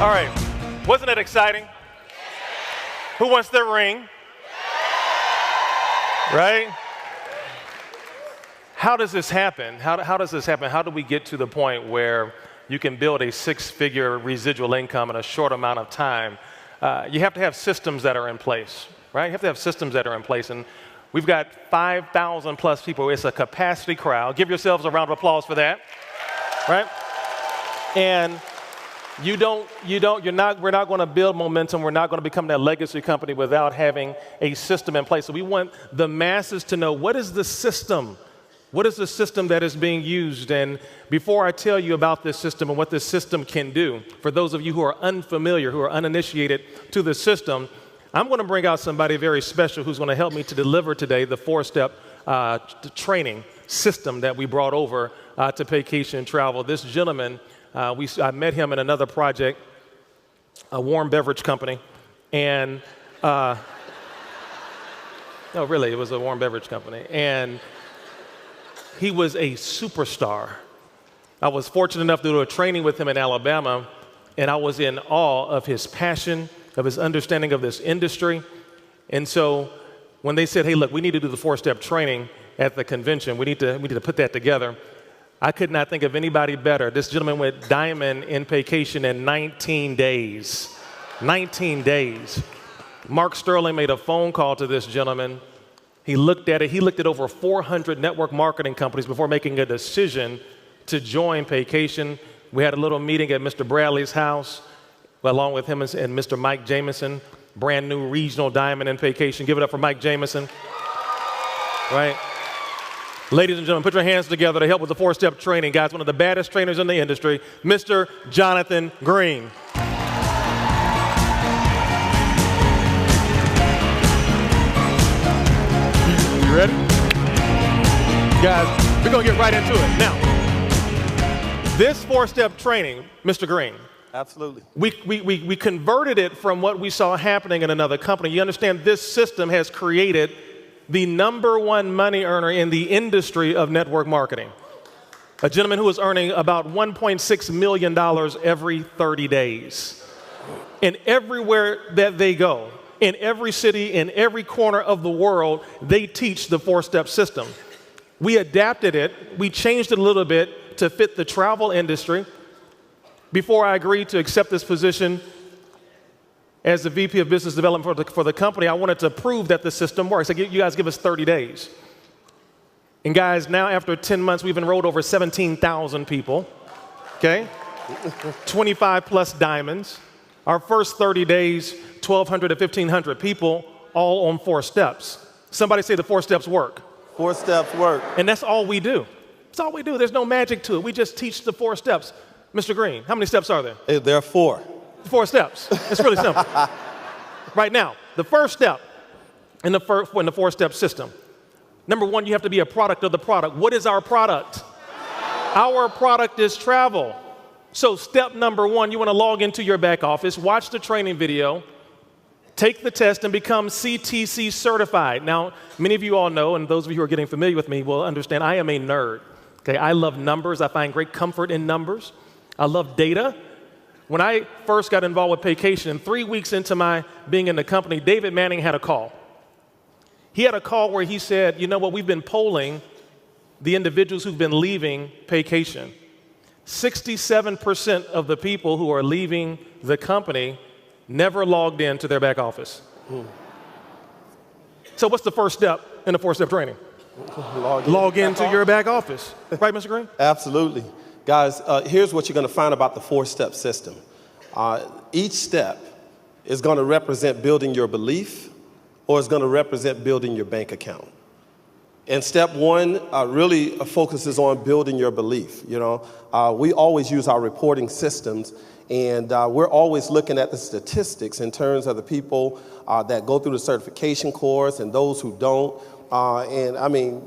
All right. Wasn't that exciting? Who wants their ring? Right? How does this happen? How does this happen? How do we get to the point where you can build a six-figure residual income in a short amount of time? You have to have systems that are in place, right? You have to have systems that are in place. And we've got 5,000 plus people. It's a capacity crowd. Give yourselves a round of applause for that, right? And we're not going to build momentum. We're not going to become that legacy company without having a system in place. So we want the masses to know, what is the system? What is the system that is being used? And before I tell you about this system and what this system can do, for those of you who are unfamiliar, who are uninitiated to the system, I'm going to bring out somebody very special who's going to help me to deliver today the four-step training system that we brought over to Paycation Travel. This gentleman, I met him in another project, a warm beverage company, and no, really, it was a warm beverage company, and he was a superstar. I was fortunate enough to do a training with him in Alabama, and I was in awe of his passion, of his understanding of this industry. And so when they said, hey, look, we need to do the four-step training at the convention, we need to put that together, I could not think of anybody better. This gentleman went diamond in Paycation in 19 days. 19 days. Mark Sterling made a phone call to this gentleman. He looked at it. He looked at over 400 network marketing companies before making a decision to join Paycation. We had a little meeting at Mr. Bradley's house, along with him and Mr. Mike Jameson, brand new regional diamond in Paycation. Give it up for Mike Jameson. Right? Ladies and gentlemen, put your hands together to help with the four-step training. Guys, one of the baddest trainers in the industry, Mr. Jonathan Green. You ready? Guys, we're going to get right into it. Now, this four-step training, Mr. Green. Absolutely. We converted it from what we saw happening in another company. You understand this system has created the #1 money earner in the industry of network marketing. A gentleman who is earning about $1.6 million every 30 days. And everywhere that they go, in every city, in every corner of the world, they teach the four-step system. We adapted it. We changed it a little bit to fit the travel industry. Before I agreed to accept this position as the VP of Business Development for the company, I wanted to prove that the system works. I said, you guys give us 30 days. And guys, now after 10 months, we've enrolled over 17,000 people, okay? 25 plus diamonds. Our first 30 days, 1,200 to 1,500 people, all on 4 steps. Somebody say the 4 steps work. 4 steps work. And that's all we do. That's all we do. There's no magic to it. We just teach the 4 steps. Mr. Green, how many steps are there? There are 4. 4 steps. It's really simple. Right now, the first step in the 4-step system. Number 1, you have to be a product of the product. What is our product? Our product is travel. So step number 1, you want to log into your back office, watch the training video, take the test, and become CTC certified. Now, many of you all know, and those of you who are getting familiar with me will understand, I am a nerd. Okay, I love numbers. I find great comfort in numbers. I love data. When I first got involved with Paycation, 3 weeks into my being in the company, David Manning had a call. He had a call where he said, you know what, we've been polling the individuals who've been leaving Paycation. 67% of the people who are leaving the company never logged into their back office. So what's the first step in the 4-step training? Log into your back office. Right, Mr. Green? Absolutely. Guys, here's what you're going to find about the 4-step system. Each step is going to represent building your belief, or it's going to represent building your bank account. And step 1 really focuses on building your belief. You know, we always use our reporting systems, and we're always looking at the statistics in terms of the people that go through the certification course and those who don't. And I mean,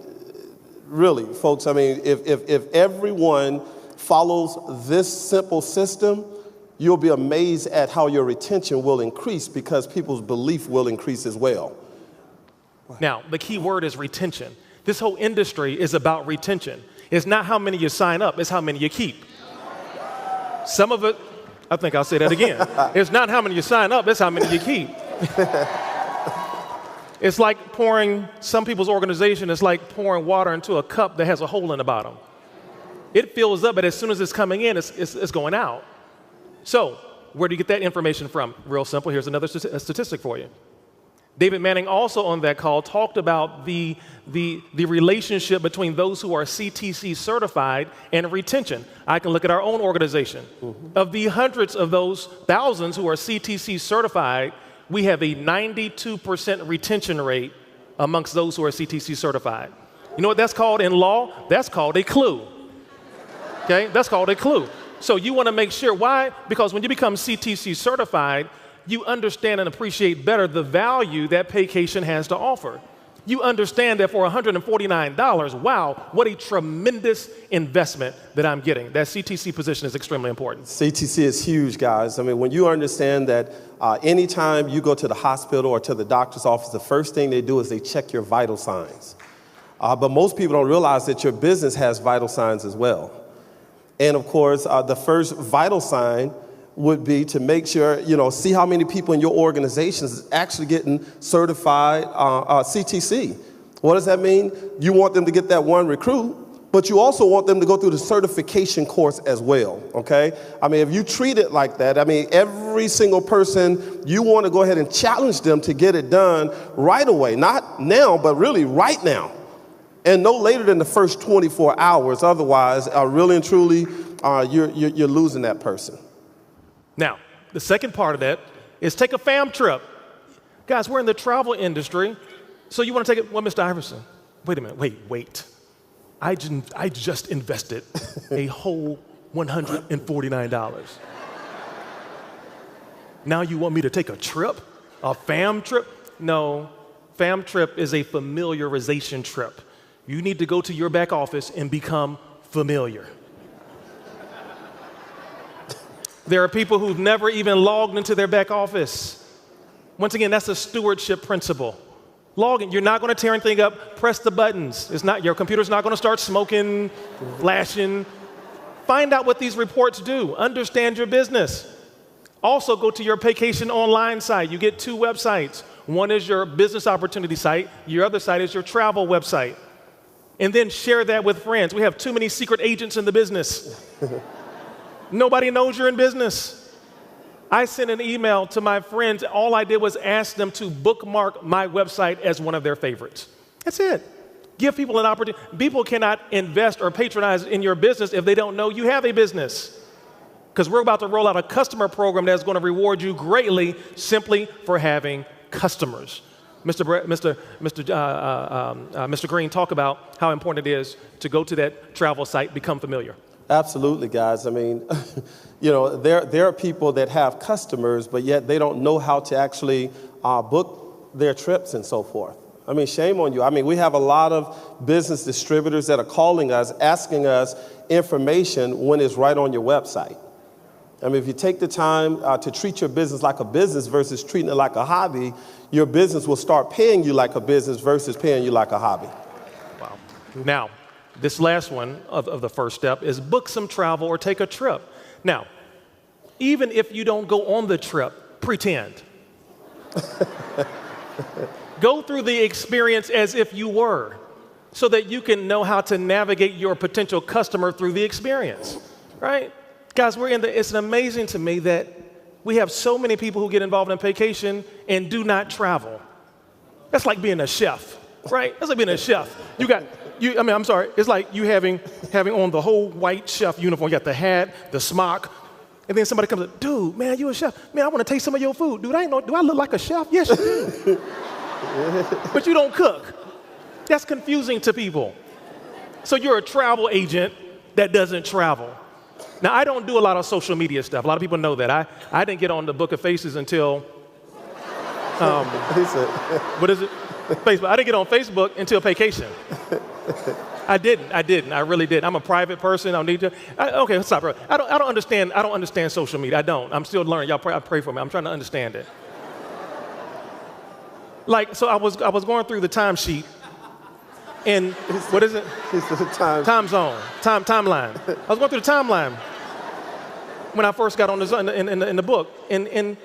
really, folks, I mean, if everyone follows this simple system, you'll be amazed at how your retention will increase because people's belief will increase as well. Now, the key word is retention. This whole industry is about retention. It's not how many you sign up, it's how many you keep. Some of I think I'll say that again. It's not how many you sign up, it's how many you keep. It's like pouring, some people's organization is like pouring water into a cup that has a hole in the bottom. It fills up, but as soon as it's coming in, it's going out. So, where do you get that information from? Real simple, here's another statistic for you. David Manning also on that call talked about the relationship between those who are CTC certified and retention. I can look at our own organization. Of the hundreds of those thousands who are CTC certified, we have a 92% retention rate amongst those who are CTC certified. You know what that's called in law? That's called a clue. Okay, that's called a clue. So you want to make sure, why? Because when you become CTC certified, you understand and appreciate better the value that Paycation has to offer. You understand that for $149, wow, what a tremendous investment that I'm getting. That CTC position is extremely important. CTC is huge, guys. I mean, when you understand that anytime you go to the hospital or to the doctor's office, the first thing they do is they check your vital signs. But most people don't realize that your business has vital signs as well. And of course, the first vital sign would be to make sure, see how many people in your organization is actually getting certified CTC. What does that mean? You want them to get that one recruit, but you also want them to go through the certification course as well, okay? I mean, if you treat it like that, I mean, every single person, you want to go ahead and challenge them to get it done right away. Not now, but really right now. And no later than the first 24 hours. Otherwise, really and truly, you're losing that person. Now, the second part of that is take a fam trip. Guys, we're in the travel industry, so you want to take it, well, Mr. Iverson, wait a minute, wait. I just invested a whole $149. Now you want me to take a trip? A fam trip? No, fam trip is a familiarization trip. You need to go to your back office and become familiar. There are people who've never even logged into their back office. Once again, that's a stewardship principle. Log in. You're not going to tear anything up. Press the buttons. Your computer's not going to start smoking, flashing. Find out what these reports do. Understand your business. Also, go to your Paycation online site. You get two websites. One is your business opportunity site. Your other site is your travel website. And then share that with friends. We have too many secret agents in the business. Nobody knows you're in business. I sent an email to my friends. All I did was ask them to bookmark my website as one of their favorites. That's it. Give people an opportunity. People cannot invest or patronize in your business if they don't know you have a business. Because we're about to roll out a customer program that's going to reward you greatly simply for having customers. Mr. Green, talk about how important it is to go to that travel site, become familiar. Absolutely, guys. I mean, there are people that have customers, but yet they don't know how to actually book their trips and so forth. I mean, shame on you. I mean, we have a lot of business distributors that are calling us, asking us information when it's right on your website. I mean, if you take the time to treat your business like a business versus treating it like a hobby, your business will start paying you like a business versus paying you like a hobby. Wow. Now, this last one of the first step is book some travel or take a trip. Now, even if you don't go on the trip, pretend. Go through the experience as if you were, so that you can know how to navigate your potential customer through the experience, right? Guys, it's amazing to me that we have so many people who get involved in Paycation and do not travel. That's like being a chef, right? That's like being a chef. It's like you having on the whole white chef uniform. You got the hat, the smock, and then somebody comes up, dude, man, you a chef. Man, I want to taste some of your food. Dude, do I look like a chef? Yes, you do. But you don't cook. That's confusing to people. So you're a travel agent that doesn't travel. Now, I don't do a lot of social media stuff. A lot of people know that. I didn't get on the Book of Faces until, what is it? Facebook. I didn't get on Facebook until Paycation. I didn't. I really did. I'm a private person. I don't need to. Okay, stop, bro. I don't understand social media. I don't. I'm still learning. Y'all pray for me. I'm trying to understand it. So I was going through the timesheet, and what is it? Time zone. Timeline. I was going through the timeline. when I first got on in the book. And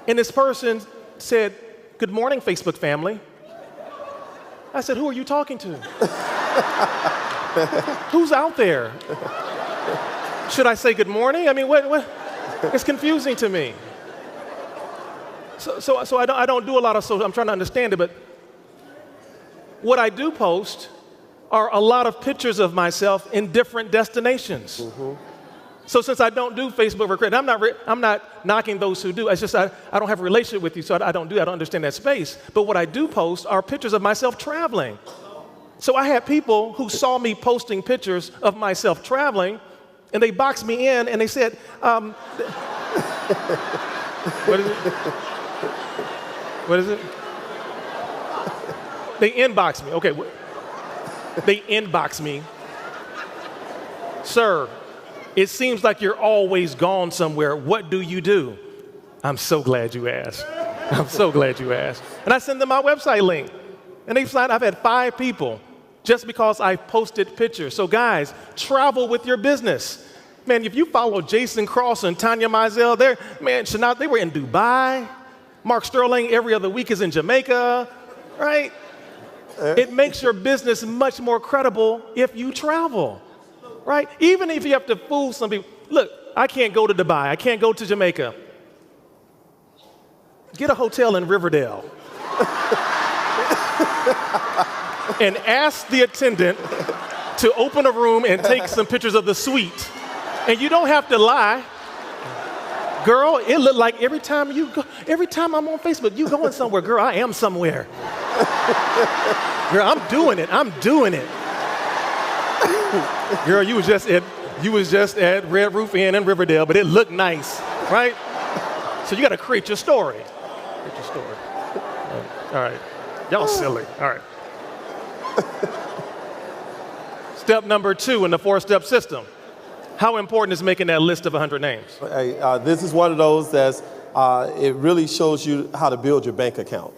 this person said, "Good morning, Facebook family." I said, "Who are you talking to? Who's out there? Should I say good morning? I mean, what? It's confusing to me." So I don't do a lot of social. I'm trying to understand it, but what I do post are a lot of pictures of myself in different destinations. Mm-hmm. So since I don't do Facebook recruiting, I'm not knocking those who do. It's just I don't have a relationship with you, so I don't do that. I don't understand that space. But what I do post are pictures of myself traveling. So I had people who saw me posting pictures of myself traveling, and they boxed me in, and they said, what is it? What is it? They inboxed me. Okay. They inboxed me. "Sir, it seems like you're always gone somewhere. What do you do?" I'm so glad you asked. I'm so glad you asked. And I sent them my website link. And they've signed. I've had 5 people just because I posted pictures. So guys, travel with your business. Man, if you follow Jason Cross and Tanya Mizell, Shana, they were in Dubai. Mark Sterling every other week is in Jamaica, right? It makes your business much more credible if you travel, right? Even if you have to fool some people. Look, I can't go to Dubai. I can't go to Jamaica. Get a hotel in Riverdale and ask the attendant to open a room and take some pictures of the suite. And you don't have to lie. Girl, it looked like every time I'm on Facebook, you going somewhere. Girl, I am somewhere. Girl, I'm doing it. Girl, you was just at Red Roof Inn in Riverdale, but it looked nice, right? So you got to create your story. Create your story. All right. Y'all silly. All right. Step number 2 in the 4-step system. How important is making that list of 100 names? Hey, this is one of those that's, it really shows you how to build your bank account.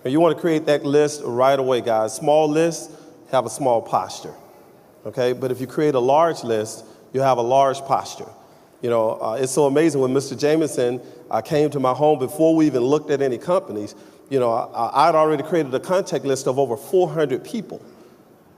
And you want to create that list right away, guys. Small lists have a small posture, okay? But if you create a large list, you have a large posture. You know, it's so amazing when Mr. Jameson came to my home before we even looked at any companies. You know, I'd already created a contact list of over 400 people.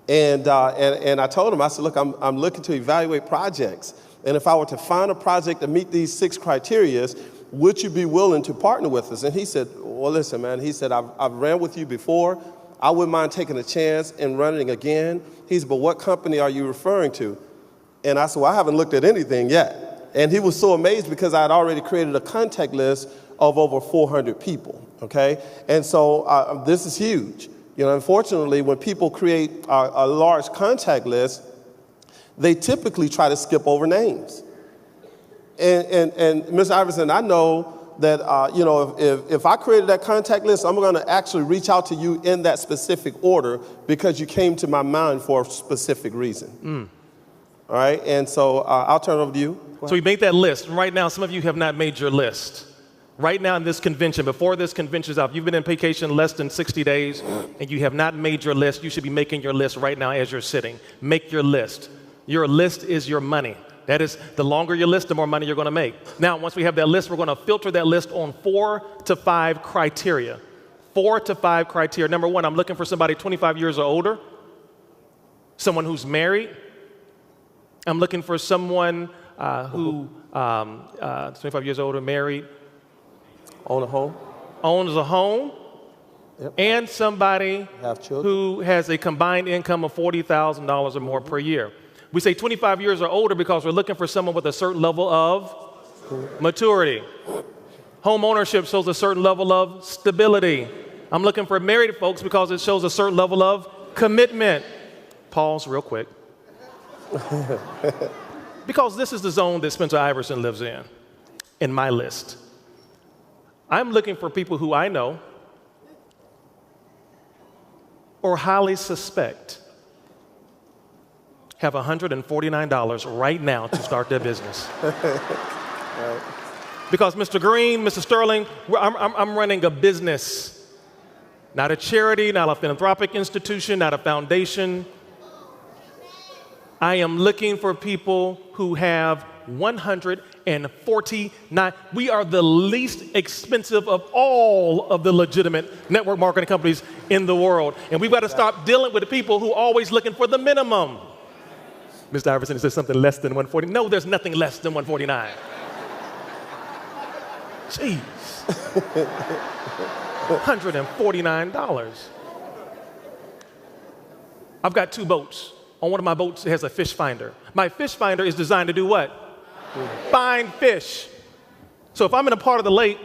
And I told him, I said, look, I'm looking to evaluate projects. And if I were to find a project to meet these 6 criteria, would you be willing to partner with us? And he said, well, listen, man, he said, I've ran with you before. I wouldn't mind taking a chance and running again. He said, but what company are you referring to? And I said, well, I haven't looked at anything yet. And he was so amazed because I had already created a contact list of over 400 people, okay? And so this is huge. You know, unfortunately, when people create a large contact list, they typically try to skip over names. And Ms. Iverson, I know that, you know, if I created that contact list, I'm going to actually reach out to you in that specific order because you came to my mind for a specific reason. All right, and so I'll turn it over to you. So we made that list. Right now, some of you have not made your list. Right now in this convention, before this convention is out, you've been in Paycation less than 60 days, and you have not made your list. You should be making your list right now as you're sitting. Make your list. Your list is your money. That is, the longer your list, the more money you're going to make. Now, once we have that list, we're going to filter that list on 4 to 5 criteria. 4 to 5 criteria. Number 1, I'm looking for somebody 25 years or older, someone who's married. I'm looking for someone who 25 years older, married, Own a home. owns a home, yep. And somebody who has a combined income of $40,000 or more per year. We say 25 years or older because we're looking for someone with a certain level of maturity. Home ownership shows a certain level of stability. I'm looking for married folks because it shows a certain level of commitment. Pause real quick. Because this is the zone that Spencer Iverson lives in my list. I'm looking for people who I know or highly suspect have $149 right now to start their business. Right. Because Mr. Green, Mr. Sterling, I'm running a business, not a charity, not a philanthropic institution, not a foundation. I am looking for people who have $149. We are the least expensive of all of the legitimate network marketing companies in the world. And we've got to stop dealing with the people who are always looking for the minimum. Mr. Iverson, is there something less than 140? No, there's nothing less than 149. Jeez. $149. I've got 2 boats. On one of my boats, it has a fish finder. My fish finder is designed to do what? Find fish. So if I'm in a part of the lake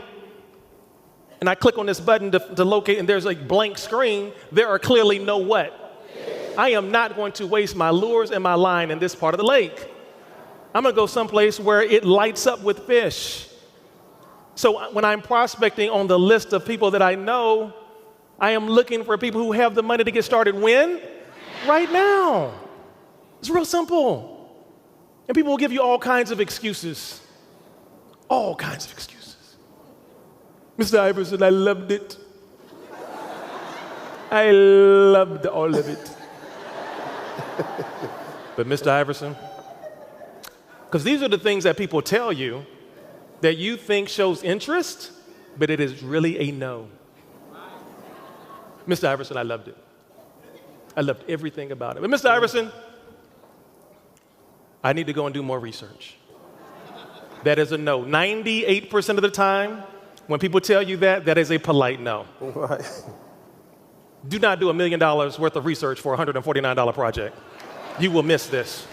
and I click on this button to locate and there's a blank screen, there are clearly no what? I am not going to waste my lures and my line in this part of the lake. I'm going to go someplace where it lights up with fish. So when I'm prospecting on the list of people that I know, I am looking for people who have the money to get started when? Right now. It's real simple. And people will give you all kinds of excuses. All kinds of excuses. Mr. Iverson, I loved it. I loved all of it. But Mr. Iverson, because these are the things that people tell you that you think shows interest, but it is really a no. Mr. Iverson, I loved it. I loved everything about it. But Mr. Iverson, I need to go and do more research. That is a no. 98% of the time, when people tell you that, that is a polite no. Right. Do not do $1 million worth of research for a $149 project. You will miss this.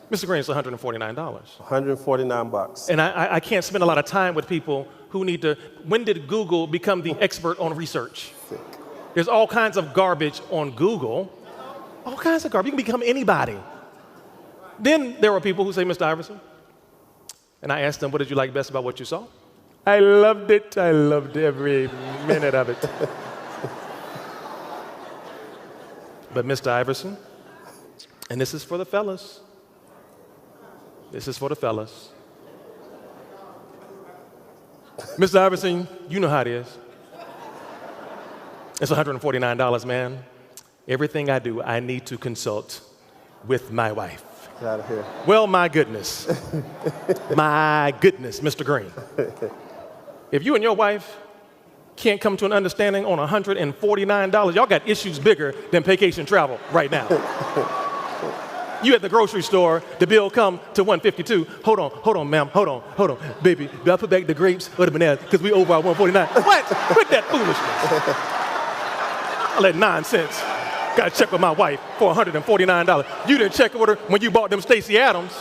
Mr. Green, it's $149. $149. And I can't spend a lot of time with people who need to, when did Google become the expert on research? There's all kinds of garbage on Google. All kinds of garbage. You can become anybody. Then there were people who say, Mr. Iverson, and I asked them, what did you like best about what you saw? I loved it. I loved every minute of it. But Mr. Iverson, and this is for the fellas. This is for the fellas. Mr. Iverson, you know how it is. It's $149, man. Everything I do, I need to consult with my wife. Get out of here. Well, my goodness. My goodness, Mr. Green. If you and your wife can't come to an understanding on $149, y'all got issues bigger than Paycation travel right now. You at the grocery store, the bill come to $152. Hold on, ma'am, hold on. Baby, do I put back the grapes or the bananas? Because we over our $149. What? Quit that foolishness. All that nonsense. Got to check with my wife for $149. You didn't check with her when you bought them Stacey Adams.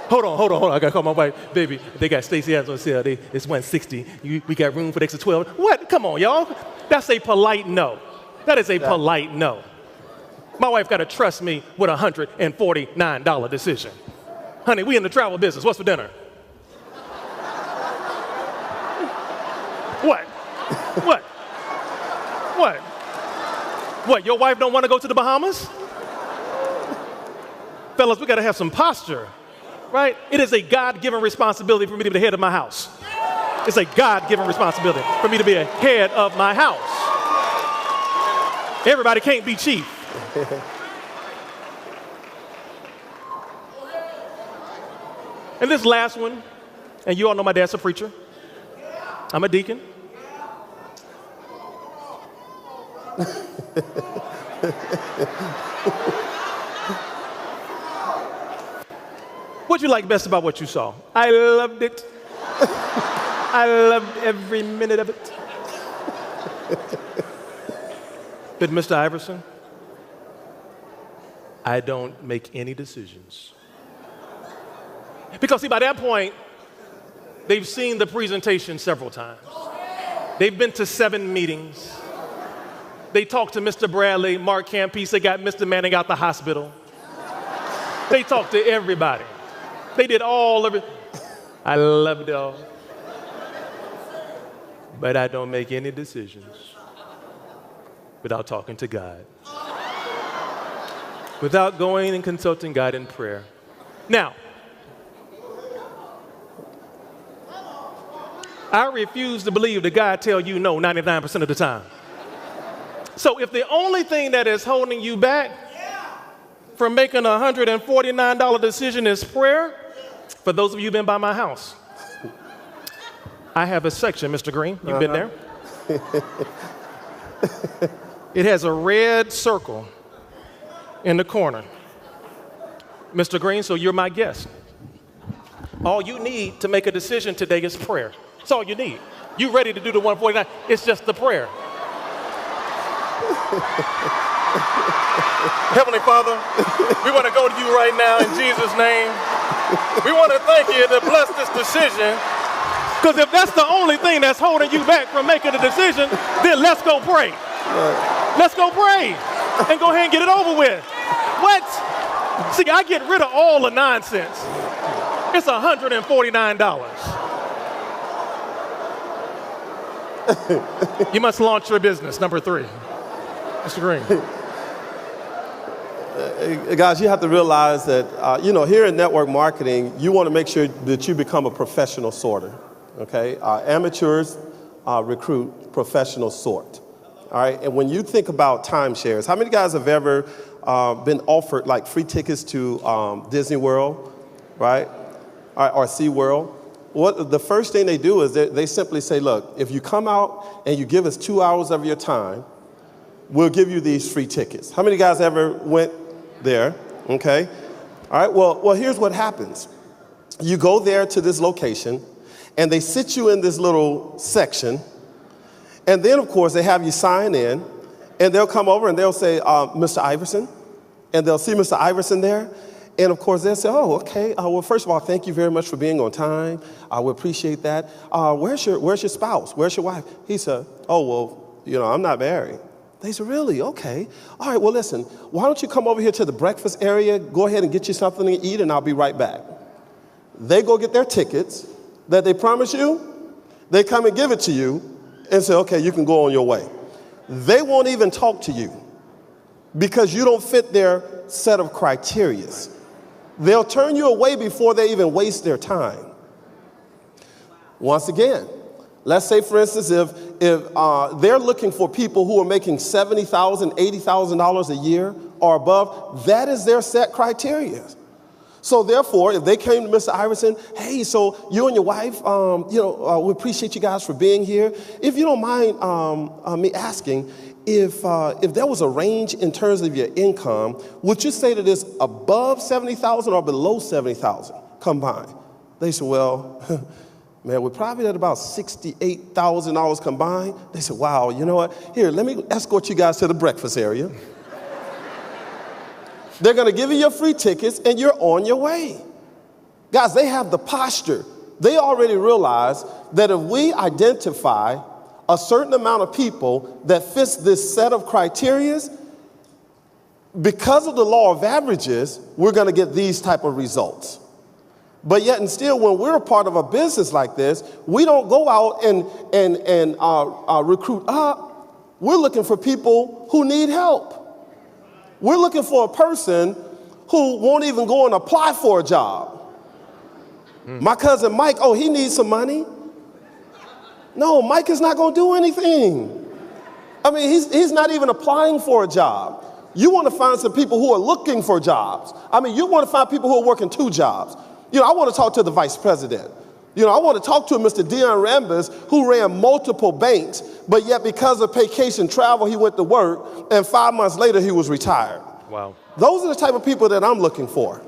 Hold on. I got to call my wife. Baby, they got Stacey Adams on sale. It's $160. We got room for the extra 12. What? Come on, y'all. That's a polite no. That is a polite no. My wife got to trust me with a $149 decision. Honey, we in the travel business. What's for dinner? What? Your wife don't want to go to the Bahamas? Fellas, we got to have some posture, right? It is a God-given responsibility for me to be the head of my house. It's a God-given responsibility for me to be a head of my house. Everybody can't be chief. And this last one, and you all know my dad's a preacher. I'm a deacon. What'd you like best about what you saw? I loved it. I loved every minute of it. But Mr. Iverson, I don't make any decisions. Because see, by that point, they've seen the presentation several times. They've been to 7 meetings. They talked to Mr. Bradley, Mark Campese. They got Mr. Manning out the hospital. They talked to everybody. They did all of it. I loved it all. But I don't make any decisions without talking to God, without going and consulting God in prayer. Now, I refuse to believe that God tells you no 99% of the time. So if the only thing that is holding you back from making a $149 decision is prayer, for those of you who've been by my house, I have a section, Mr. Green. You've been there. It has a red circle in the corner. Mr. Green, so you're my guest. All you need to make a decision today is prayer. That's all you need. You ready to do the 149? It's just the prayer. Heavenly Father, we want to go to you right now in Jesus' name. We want to thank you to bless this decision, because if that's the only thing that's holding you back from making a decision, then let's go pray. Right. Let's go pray and go ahead and get it over with. What? See, I get rid of all the nonsense. It's $149. You must launch your business, number 3. Mr. Green. Guys, you have to realize that, here in network marketing, you want to make sure that you become a professional sorter, okay? Amateurs recruit, professionals sort, all right? And when you think about timeshares, how many guys have ever been offered like free tickets to Disney World, right? Or SeaWorld? The first thing they do is they simply say, look, if you come out and you give us 2 hours of your time, we'll give you these free tickets. How many guys ever went there? Okay. All right. Well, here's what happens. You go there to this location, and they sit you in this little section, and then, of course, they have you sign in, and they'll come over and they'll say, Mr. Iverson, and they'll see Mr. Iverson there. And, of course, they'll say, oh, okay. Well, first of all, thank you very much for being on time. We appreciate that. Where's your spouse? Where's your wife? He said, oh, well, I'm not married. They said, really? Okay. All right, well, listen, why don't you come over here to the breakfast area, go ahead and get you something to eat, and I'll be right back. They go get their tickets that they promised you. They come and give it to you and say, okay, you can go on your way. They won't even talk to you because you don't fit their set of criteria. They'll turn you away before they even waste their time. Once again, let's say, for instance, if they're looking for people who are making $70,000, $80,000 a year or above, that is their set criteria. So therefore, if they came to Mr. Iverson, hey, so you and your wife, we appreciate you guys for being here. If you don't mind me asking, if there was a range in terms of your income, would you say that it's above $70,000 or below $70,000 combined? They said, well, man, we're probably at about $68,000 combined. They said, wow, you know what? Here, let me escort you guys to the breakfast area. They're going to give you your free tickets, and you're on your way. Guys, they have the posture. They already realize that if we identify a certain amount of people that fits this set of criteria, because of the law of averages, we're going to get these type of results. But yet and still, when we're a part of a business like this, we don't go out and recruit up. We're looking for people who need help. We're looking for a person who won't even go and apply for a job. My cousin Mike, he needs some money. No, Mike is not going to do anything. I mean, he's not even applying for a job. You want to find some people who are looking for jobs. I mean, you want to find people who are working 2 jobs. I want to talk to the vice president. I want to talk to Mr. Dion Rambis, who ran multiple banks, but yet because of Paycation travel, he went to work, and 5 months later, he was retired. Wow. Those are the type of people that I'm looking for.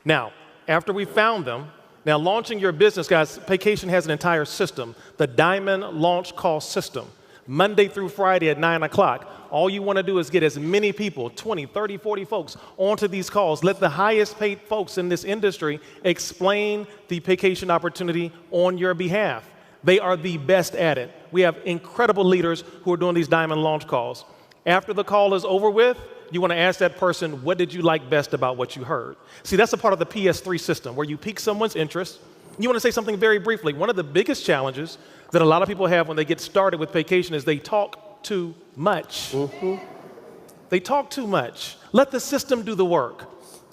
Now, after we found them, now launching your business, guys, Paycation has an entire system, the Diamond Launch Call System. Monday through Friday at 9 o'clock. All you want to do is get as many people, 20, 30, 40 folks, onto these calls. Let the highest paid folks in this industry explain the Paycation opportunity on your behalf. They are the best at it. We have incredible leaders who are doing these diamond launch calls. After the call is over with, you want to ask that person, what did you like best about what you heard? See, that's a part of the PS3 system where you pique someone's interest. You want to say something very briefly. One of the biggest challenges that a lot of people have when they get started with Paycation is they talk too much. Mm-hmm. They talk too much. Let the system do the work.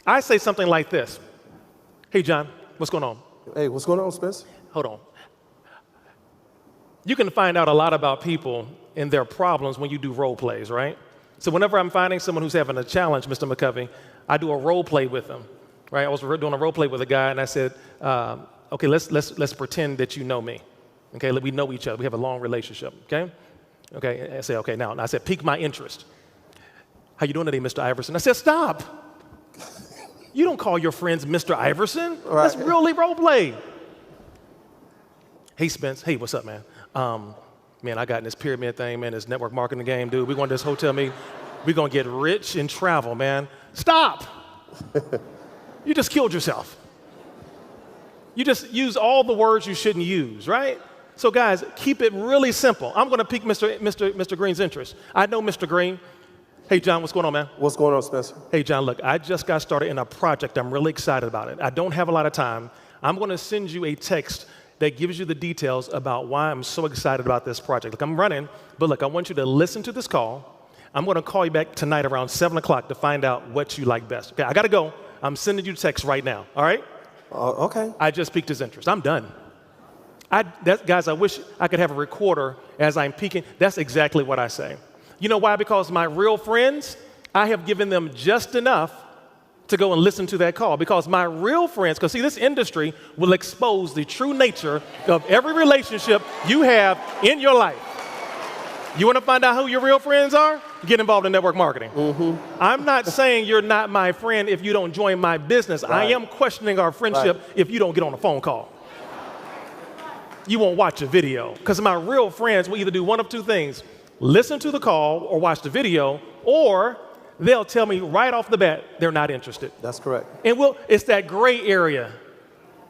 I say something like this. Hey, John, what's going on? Hey, what's going on, Spence? Hold on. You can find out a lot about people and their problems when you do role plays, right? So whenever I'm finding someone who's having a challenge, Mr. McCovey, I do a role play with them, right? I was doing a role play with a guy, and I said, okay, let's pretend that you know me. Okay, we know each other. We have a long relationship, okay? Okay, I say, okay, now I said, pique my interest. How you doing today, Mr. Iverson? I said, stop. You don't call your friends Mr. Iverson. Right. That's really role play. Hey, Spence. Hey, what's up, man? Man, I got in this pyramid thing, man, this network marketing game, dude. We're going to this hotel meeting. We're going to get rich and travel, man. Stop. You just killed yourself. You just use all the words you shouldn't use, right? So, guys, keep it really simple. I'm going to pique Mr. Green's interest. I know Mr. Green. Hey, John, what's going on, man? What's going on, Spencer? Hey, John, look, I just got started in a project. I'm really excited about it. I don't have a lot of time. I'm going to send you a text that gives you the details about why I'm so excited about this project. Look, I'm running, but look, I want you to listen to this call. I'm going to call you back tonight around 7 o'clock to find out what you like best. Okay, I got to go. I'm sending you text right now, all right? Okay. I just piqued his interest. I'm done. Guys, I wish I could have a recorder as I'm peeking. That's exactly what I say. You know why? Because my real friends, I have given them just enough to go and listen to that call. Because my real friends, because see, this industry will expose the true nature of every relationship you have in your life. You want to find out who your real friends are? Get involved in network marketing. Mm-hmm. I'm not saying you're not my friend if you don't join my business. Right. I am questioning our friendship if you don't get on a phone call. You won't watch a video. Because my real friends will either do one of two things. Listen to the call or watch the video, or they'll tell me right off the bat they're not interested. That's correct. And it's that gray area.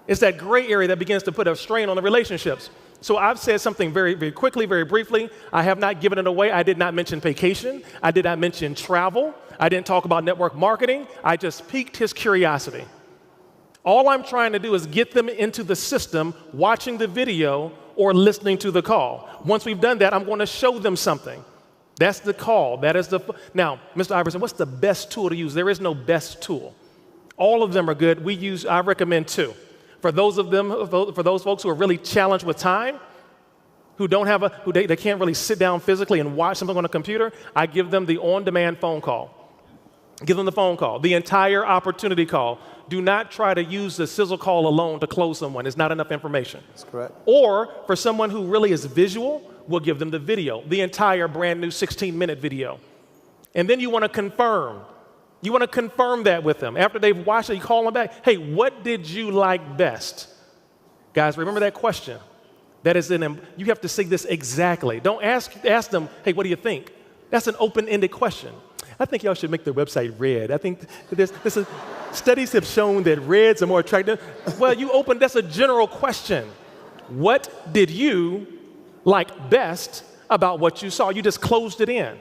It's that gray area that begins to put a strain on the relationships. So I've said something very, very quickly, very briefly. I have not given it away. I did not mention Paycation. I did not mention travel. I didn't talk about network marketing. I just piqued his curiosity. All I'm trying to do is get them into the system, watching the video or listening to the call. Once we've done that, I'm going to show them something. That's the call. That is Now, Mr. Iverson, what's the best tool to use? There is no best tool. All of them are good. I recommend two. For those folks who are really challenged with time, who they can't really sit down physically and watch something on a computer, I give them the on-demand phone call. Give them the phone call, the entire opportunity call. Do not try to use the sizzle call alone to close someone. It's not enough information. That's correct. Or for someone who really is visual, we'll give them the video, the entire brand new 16-minute video. And then you want to confirm. You want to confirm that with them. After they've watched it, you call them back. Hey, what did you like best? Guys, remember that question. That is you have to say this exactly. Don't ask them, hey, what do you think? That's an open-ended question. I think y'all should make their website red. I think studies have shown that reds are more attractive. Well, that's a general question. What did you like best about what you saw? You just closed it in.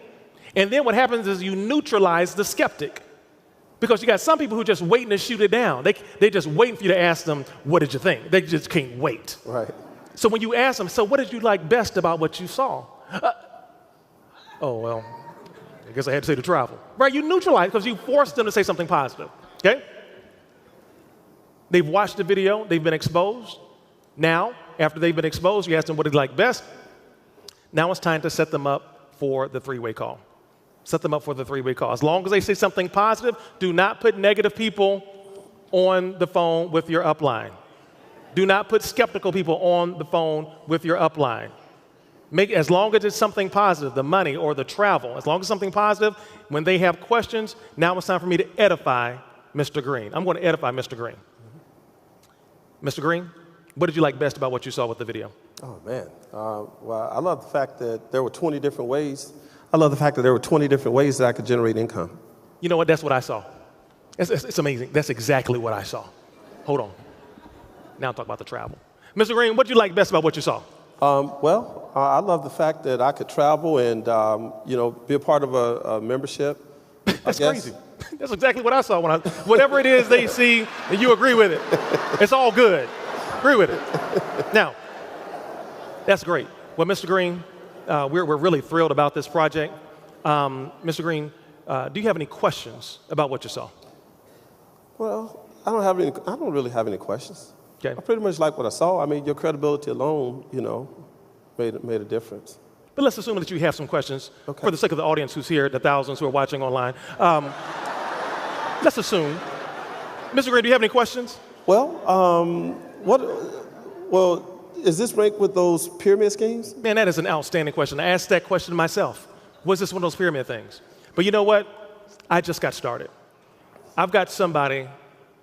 And then what happens is you neutralize the skeptic. Because you got some people who are just waiting to shoot it down. They're just waiting for you to ask them, what did you think? They just can't wait. Right. So when you ask them, so what did you like best about what you saw? Well, I guess I had to say the travel. Right, you neutralize because you forced them to say something positive, okay? They've watched the video, they've been exposed. Now, after they've been exposed, you ask them what they like best. Now it's time to set them up for the three-way call. Set them up for the three-way call. As long as they say something positive, do not put negative people on the phone with your upline. Do not put skeptical people on the phone with your upline. As long as it's something positive, the money or the travel, as long as it's something positive, when they have questions, now it's time for me to edify Mr. Green. I'm going to edify Mr. Green. Mr. Green, what did you like best about what you saw with the video? Oh, man. Well, I love the fact that there were 20 different ways. I love the fact that there were 20 different ways that I could generate income. You know what? That's what I saw. It's amazing. That's exactly what I saw. Hold on. Now talk about the travel. Mr. Green, what did you like best about what you saw? I love the fact that I could travel and, be a part of a membership. That's crazy. That's exactly what I saw. Whatever it is they see, and you agree with it. It's all good. Agree with it. Now, that's great. Well, Mr. Green, we're really thrilled about this project. Mr. Green, do you have any questions about what you saw? Well, I don't really have any questions. Okay. I pretty much like what I saw. I mean, your credibility alone, made a difference. but let's assume that you have some questions Okay. for the sake of the audience who's here, the thousands who are watching online. Let's assume. Mr. Green, do you have any questions? Well, is this ranked with those pyramid schemes? Man, that is an outstanding question. I asked that question myself. Was this one of those pyramid things? But you know what? I just got started. I've got somebody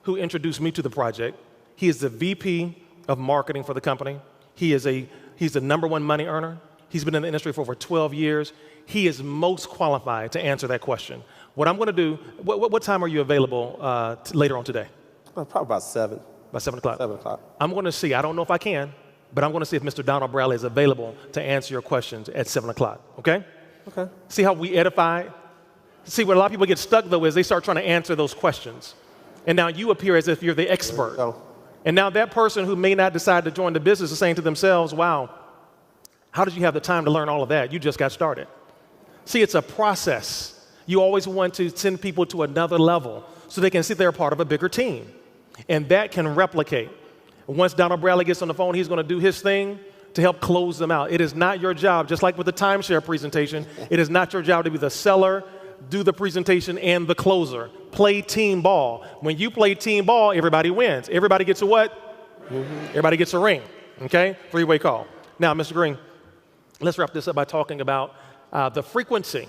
who introduced me to the project. He is the VP of marketing for the company. He's the number one money earner. He's been in the industry for over 12 years. He is most qualified to answer that question. What I'm going to do, what time are you available later on today? Probably about 7. By 7 o'clock? 7 o'clock. I'm going to see, I don't know if I can, but I'm going to see if Mr. Donald Bradley is available to answer your questions at 7 o'clock, okay? Okay. See how we edify? See, where a lot of people get stuck, though, is they start trying to answer those questions. And now you appear as if you're the expert. There you go. And now that person who may not decide to join the business is saying to themselves, wow, how did you have the time to learn all of that? You just got started. See, it's a process. You always want to send people to another level so they can see they're part of a bigger team. And that can replicate. Once Donald Bradley gets on the phone, he's going to do his thing to help close them out. It is not your job, just like with the timeshare presentation, it is not your job to be the seller, do the presentation, and the closer. Play team ball. When you play team ball, everybody wins. Everybody gets a what? Everybody gets a ring, okay? Three-way call. Now, Mr. Green, let's wrap this up by talking about the frequency.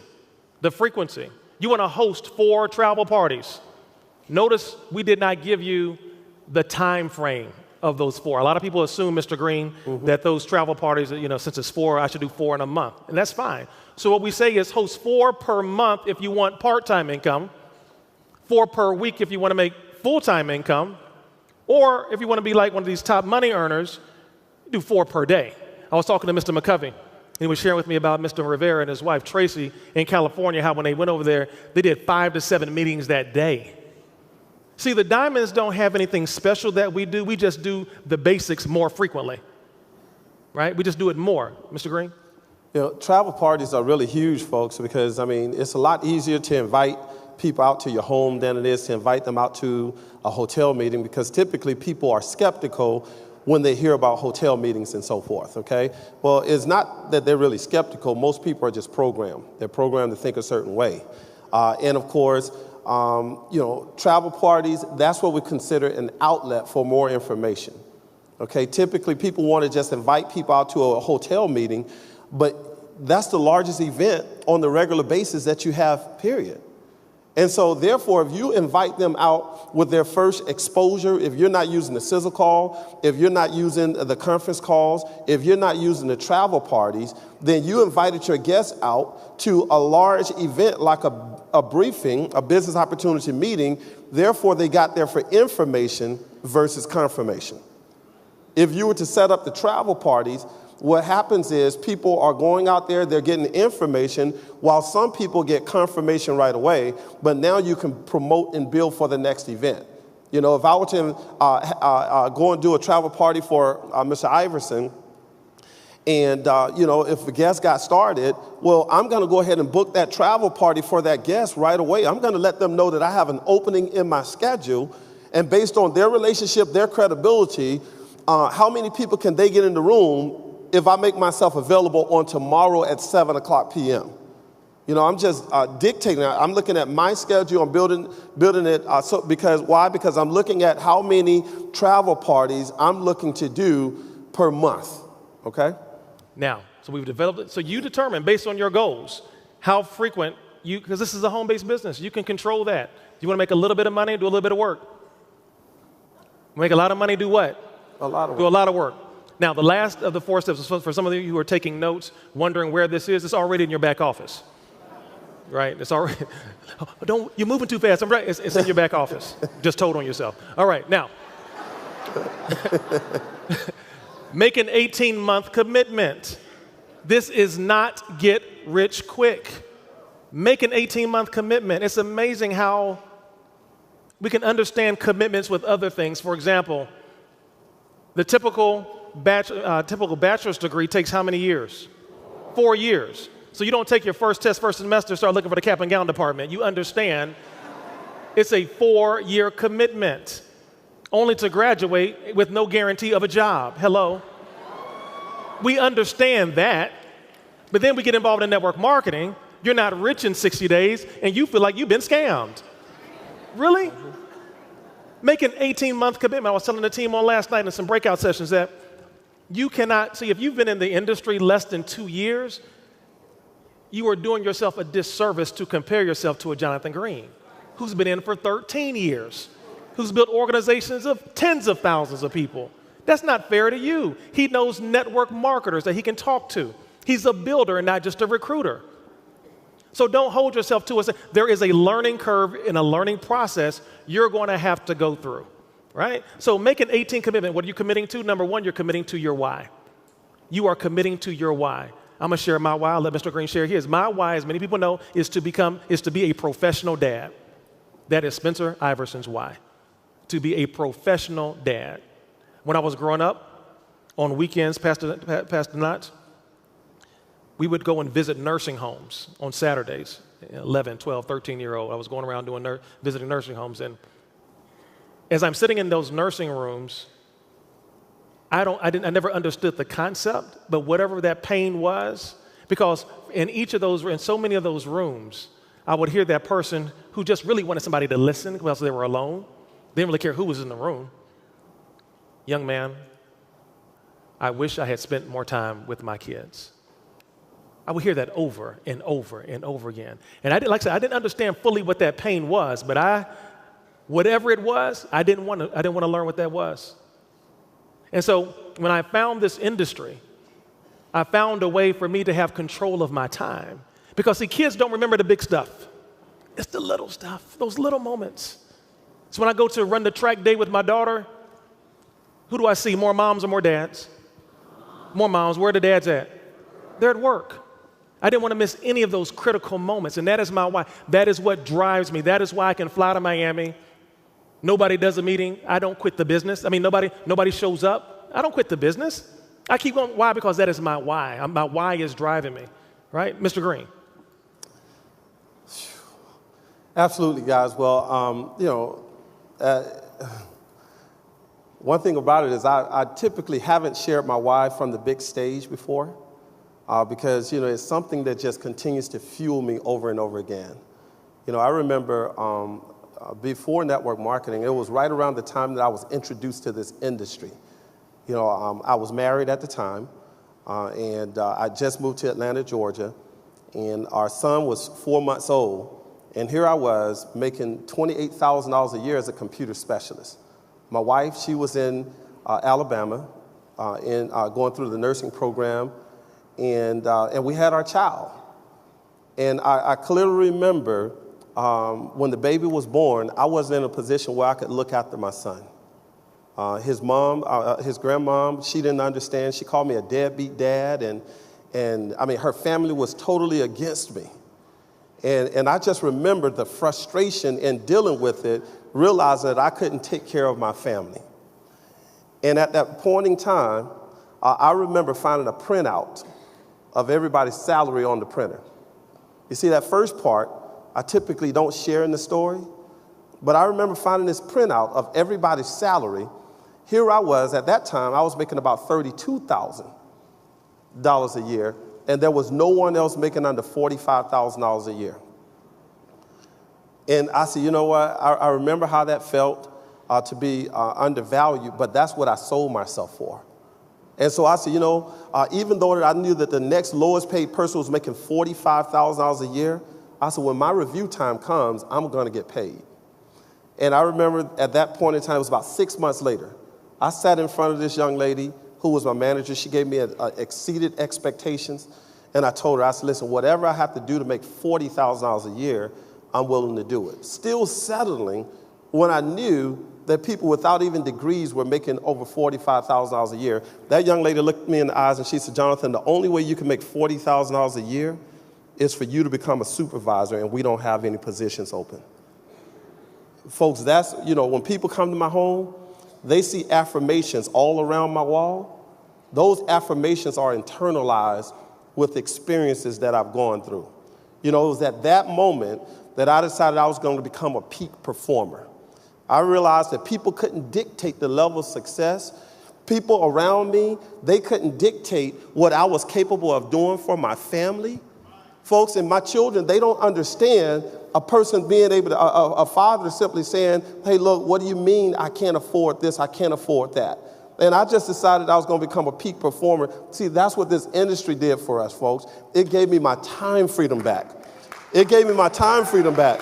The frequency. You want to host 4 travel parties. Notice we did not give you the time frame of those 4. A lot of people assume, Mr. Green, that those travel parties, since it's 4, I should do 4 in a month. And that's fine. So what we say is host 4 per month if you want part-time income, 4 per week if you want to make full-time income, or if you want to be like one of these top money earners, do 4 per day. I was talking to Mr. McCovey. He was sharing with me about Mr. Rivera and his wife, Tracy, in California, how when they went over there, they did 5 to 7 meetings that day. See, the diamonds don't have anything special that we do. We just do the basics more frequently, right? We just do it more. Mr. Green? Travel parties are really huge, folks, because, it's a lot easier to invite people out to your home than it is to invite them out to a hotel meeting, because typically people are skeptical when they hear about hotel meetings and so forth, okay? Well, it's not that they're really skeptical. Most people are just programmed. They're programmed to think a certain way. And of course, travel parties, that's what we consider an outlet for more information. Okay, typically people want to just invite people out to a hotel meeting, but that's the largest event on the regular basis that you have, period. And so therefore, if you invite them out with their first exposure, if you're not using the sizzle call, if you're not using the conference calls, if you're not using the travel parties, then you invited your guests out to a large event like a briefing, a business opportunity meeting. Therefore, they got there for information versus confirmation. If you were to set up the travel parties, what happens is people are going out there, they're getting information, while some people get confirmation right away, but now you can promote and build for the next event. If I were to go and do a travel party for Mr. Iverson, and, if the guest got started, well, I'm going to go ahead and book that travel party for that guest right away. I'm going to let them know that I have an opening in my schedule, and based on their relationship, their credibility, how many people can they get in the room if I make myself available on tomorrow at 7 o'clock p.m.? I'm just dictating. I'm looking at my schedule. I'm building it. Why? Because I'm looking at how many travel parties I'm looking to do per month, okay? Now, so we've developed it. So you determine, based on your goals, how frequent because this is a home-based business. You can control that. You want to make a little bit of money, do a little bit of work. Make a lot of money, do what? A lot of work. Do a lot of work. Now, the last of the 4 steps, for some of you who are taking notes, wondering where this is, it's already in your back office, right? It's already, you're moving too fast. I'm right. It's in your back office. Just told on yourself. All right, now, make an 18-month commitment. This is not get rich quick. Make an 18-month commitment. It's amazing how we can understand commitments with other things. For example, the typical bachelor's degree takes how many years? 4 years. So you don't take your first test first semester, start looking for the cap and gown department. You understand it's a 4-year commitment, only to graduate with no guarantee of a job. Hello? We understand that, But then we get involved in network marketing. You're not rich in 60 days, and you feel like you've been scammed. Really? Make an 18-month commitment. I was telling the team on last night in some breakout sessions that you cannot, see, if you've been in the industry less than 2 years, you are doing yourself a disservice to compare yourself to a Jonathan Green, who's been in for 13 years, who's built organizations of tens of thousands of people. That's not fair to you. He knows network marketers that he can talk to. He's a builder and not just a recruiter. So don't hold yourself to us. There is a learning curve and a learning process you're going to have to go through, right? So make an 18 commitment. What are you committing to? Number one, you're committing to your why. You are committing to your why. I'm going to share my why. I'll let Mr. Green share his. My why, as many people know, is to be a professional dad. That is Spencer Iverson's why. To be a professional dad. When I was growing up, on weekends, Pastor Knotts, we would go and visit nursing homes on Saturdays, 11, 12, 13-year-old. I was going around visiting nursing homes. And as I'm sitting in those nursing rooms, I never understood the concept, but whatever that pain was, because in so many of those rooms, I would hear that person who just really wanted somebody to listen because they were alone. They didn't really care who was in the room. Young man, I wish I had spent more time with my kids. I would hear that over and over and over again. And I didn't understand fully what that pain was, but whatever it was, I didn't want to learn what that was. And so when I found this industry, I found a way for me to have control of my time. Because, see, kids don't remember the big stuff. It's the little stuff, those little moments. So when I go to run the track day with my daughter, who do I see? More moms or more dads? More moms. Where are the dads at? They're at work. I didn't want to miss any of those critical moments, and that is my why. That is what drives me. That is why I can fly to Miami. Nobody does a meeting. I don't quit the business. I mean, nobody shows up. I don't quit the business. I keep going. Why? Because that is my why. My why is driving me, right? Mr. Green. Absolutely, guys. Well, one thing about it is I typically haven't shared my why from the big stage before because, it's something that just continues to fuel me over and over again. I remember before network marketing, it was right around the time that I was introduced to this industry. I was married at the time, and I just moved to Atlanta, Georgia, and our son was 4 months old, and here I was making $28,000 a year as a computer specialist. My wife, she was in Alabama, going through the nursing program, and we had our child. And I clearly remember when the baby was born, I wasn't in a position where I could look after my son. His mom, his grandmom, she didn't understand. She called me a deadbeat dad, and I mean, her family was totally against me. And I just remembered the frustration in dealing with it, realizing that I couldn't take care of my family. And at that point in time, I remember finding a printout of everybody's salary on the printer. You see, that first part, I typically don't share in the story, but I remember finding this printout of everybody's salary. Here I was, at that time, I was making about $32,000 a year, and there was no one else making under $45,000 a year. And I said, you know what, I remember how that felt to be undervalued, but that's what I sold myself for. And so I said, even though I knew that the next lowest paid person was making $45,000 a year, I said, when my review time comes, I'm going to get paid. And I remember at that point in time, it was about 6 months later, I sat in front of this young lady who was my manager. She gave me exceeded expectations. And I told her, I said, listen, whatever I have to do to make $40,000 a year, I'm willing to do it. Still settling when I knew that people without even degrees were making over $45,000 a year. That young lady looked me in the eyes and she said, Jonathan, the only way you can make $40,000 a year is for you to become a supervisor, and we don't have any positions open. Folks, that's, when people come to my home, they see affirmations all around my wall. Those affirmations are internalized with experiences that I've gone through. It was at that moment that I decided I was going to become a peak performer. I realized that people couldn't dictate the level of success People around me, they couldn't dictate what I was capable of doing for my family. Folks, and my children, they don't understand a person being able to, a father simply saying, hey, look, what do you mean I can't afford this, I can't afford that? And I just decided I was going to become a peak performer. See, that's what this industry did for us, folks. It gave me my time freedom back. It gave me my time freedom back.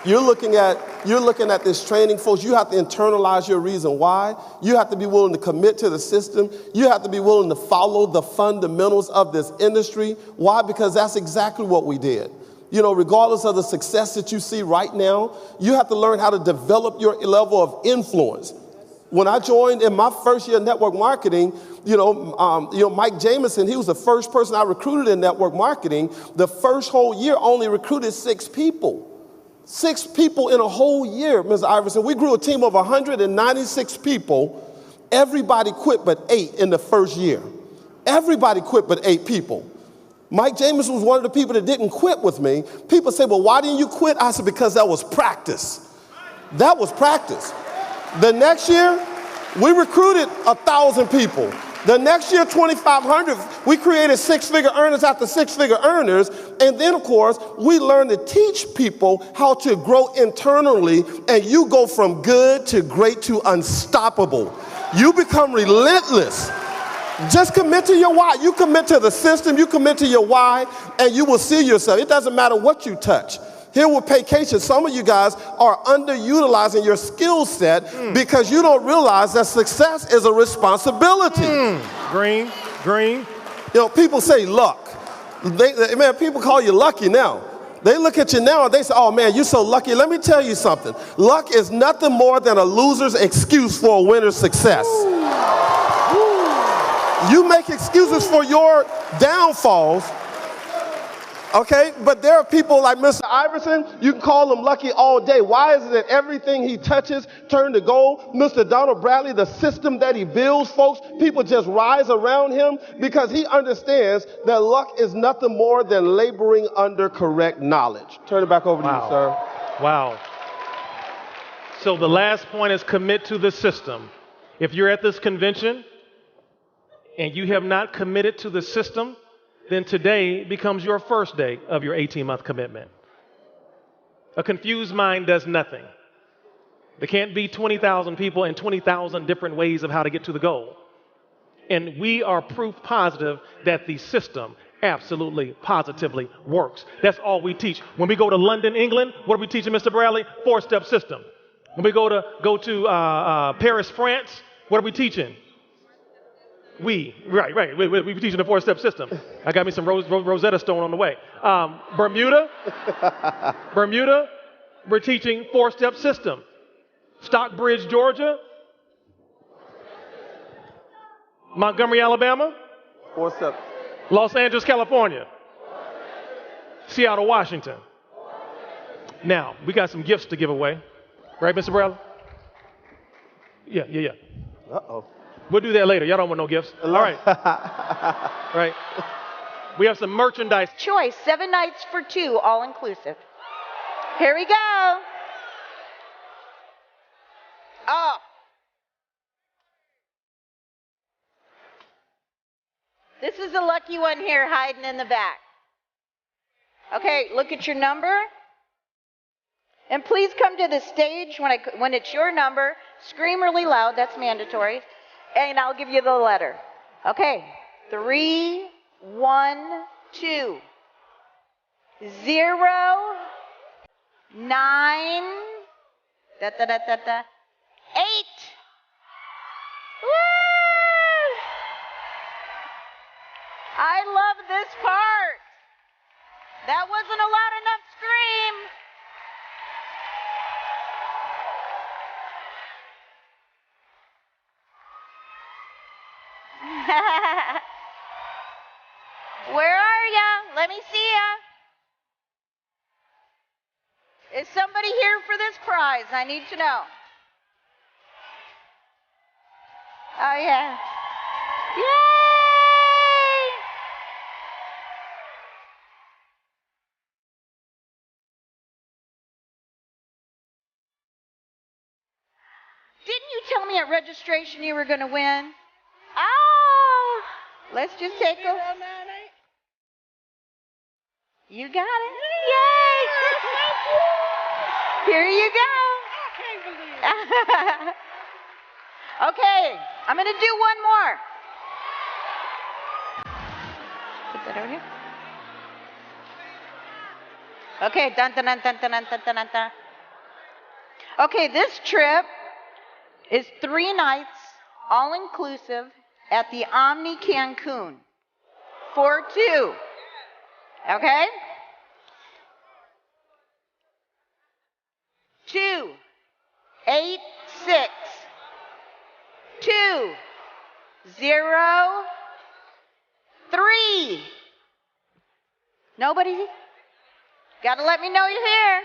You're looking at this training, folks. You have to internalize your reason why. You have to be willing to commit to the system. You have to be willing to follow the fundamentals of this industry. Why? Because that's exactly what we did. You know, regardless of the success that you see right now, you have to learn how to develop your level of influence. When I joined in my first year of network marketing, Mike Jameson, he was the first person I recruited in network marketing. The first whole year only recruited 6 people. 6 people in a whole year, Ms. Iverson. We grew a team of 196 people. Everybody quit but 8 in the first year. Everybody quit but 8 people. Mike Jameson was one of the people that didn't quit with me. People say, well, why didn't you quit? I said, because that was practice. That was practice. The next year, we recruited 1,000 people. The next year, 2,500, we created 6-figure earners after 6-figure earners. And then, of course, we learned to teach people how to grow internally. And you go from good to great to unstoppable. You become relentless. Just commit to your why. You commit to the system, you commit to your why, and you will see yourself. It doesn't matter what you touch. Here with Paycation, some of you guys are underutilizing your skill set because you don't realize that success is a responsibility. Green. You know, people say luck. Man, people call you lucky now. They look at you now and they say, oh man, you're so lucky. Let me tell you something. Luck is nothing more than a loser's excuse for a winner's success. You make excuses for your downfalls. Okay, but there are people like Mr. Iverson, you can call him lucky all day. Why is it that everything he touches turns to gold? Mr. Donald Bradley, the system that he builds, folks, people just rise around him because he understands that luck is nothing more than laboring under correct knowledge. Turn it back over to you, sir. Wow. So the last point is commit to the system. If you're at this convention and you have not committed to the system, then today becomes your first day of your 18-month commitment. A confused mind does nothing. There can't be 20,000 people and 20,000 different ways of how to get to the goal. And we are proof positive that the system absolutely, positively works. That's all we teach. When we go to London, England, what are we teaching, Mr. Bradley? 4-step system. When we go to Paris, France, what are we teaching? We teaching the 4-step system. I got me some Rosetta Stone on the way. Bermuda, we're teaching 4-step system. Stockbridge, Georgia. Montgomery, Alabama. 4-step. Los Angeles, California. Seattle, Washington. Now, we got some gifts to give away. Right, Mr. Bradley? Yeah. Uh-oh. We'll do that later. Y'all don't want no gifts. All right. Right. We have some merchandise. Choice, 7 nights for 2, all inclusive. Here we go. Oh. This is a lucky one here hiding in the back. Okay, look at your number. And please come to the stage when it's your number. Scream really loud, that's mandatory. And I'll give you the letter. Okay, 3, 1, 2, 0, 9, 8. Woo! I love this part. That wasn't a loud enough scream. Where are ya? Let me see ya. Is somebody here for this prize? I need to know. Oh, yeah. Yay! Didn't you tell me at registration you were going to win? Ah, let's just take a... You got it. Yay! Here you go. Okay, I'm going to do one more. Put that over here. Okay, dun dun dun dun dun dun dun dun dun. Okay, this trip is 3 nights, all inclusive, at the Omni Cancun. 4-2. Okay? 2, 8, 6, 2, 0, 3. Nobody? Gotta let me know you're here.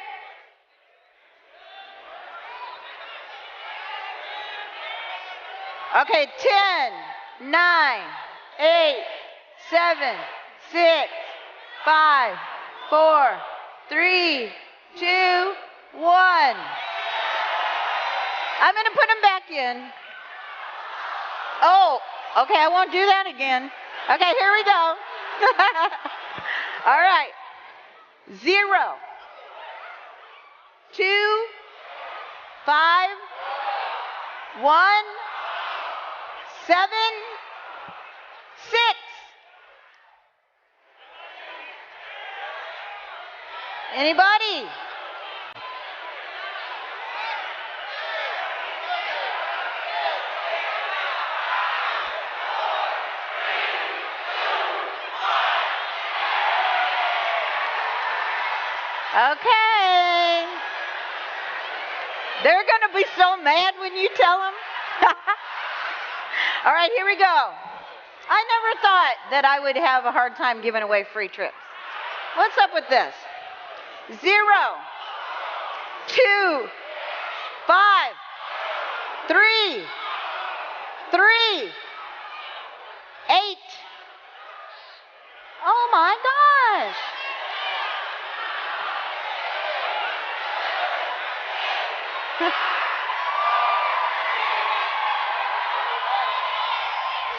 Okay, 10, 9, 8, 7, 6, 5, 4, 3, 2, 1. I'm going to put them back in. Oh, okay, I won't do that again. Okay, here we go. All right. 0, 2, 5, 1, 7, 6. Anybody? Okay. They're going to be so mad when you tell them. All right, here we go. I never thought that I would have a hard time giving away free trips. What's up with this? 0, 2, 5, 3, 3, 8. Oh my gosh.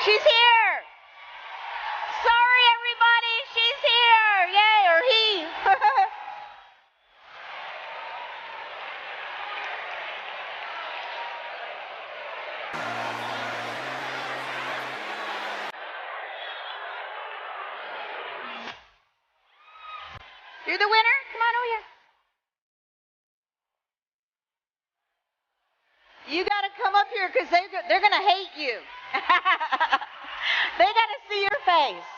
She's here. Sorry, everybody. She's here. Yay, or he. You're the winner? Come on over here. You got to come up here because they're going to hate you. They got to see your face.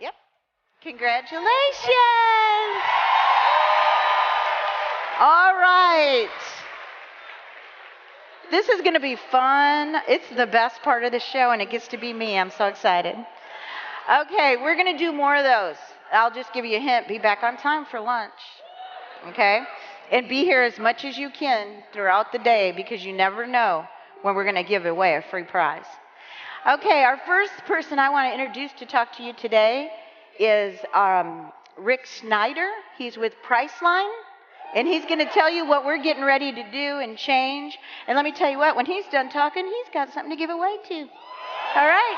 Yep. Congratulations. All right. This is going to be fun. It's the best part of the show, and it gets to be me. I'm so excited. Okay, we're going to do more of those. I'll just give you a hint. Be back on time for lunch. Okay? And be here as much as you can throughout the day because you never know when we're going to give away a free prize. Okay, our first person I want to introduce to talk to you today is Rick Snyder. He's with Priceline, and he's going to tell you what we're getting ready to do and change. And let me tell you what, when he's done talking, he's got something to give away too. All right.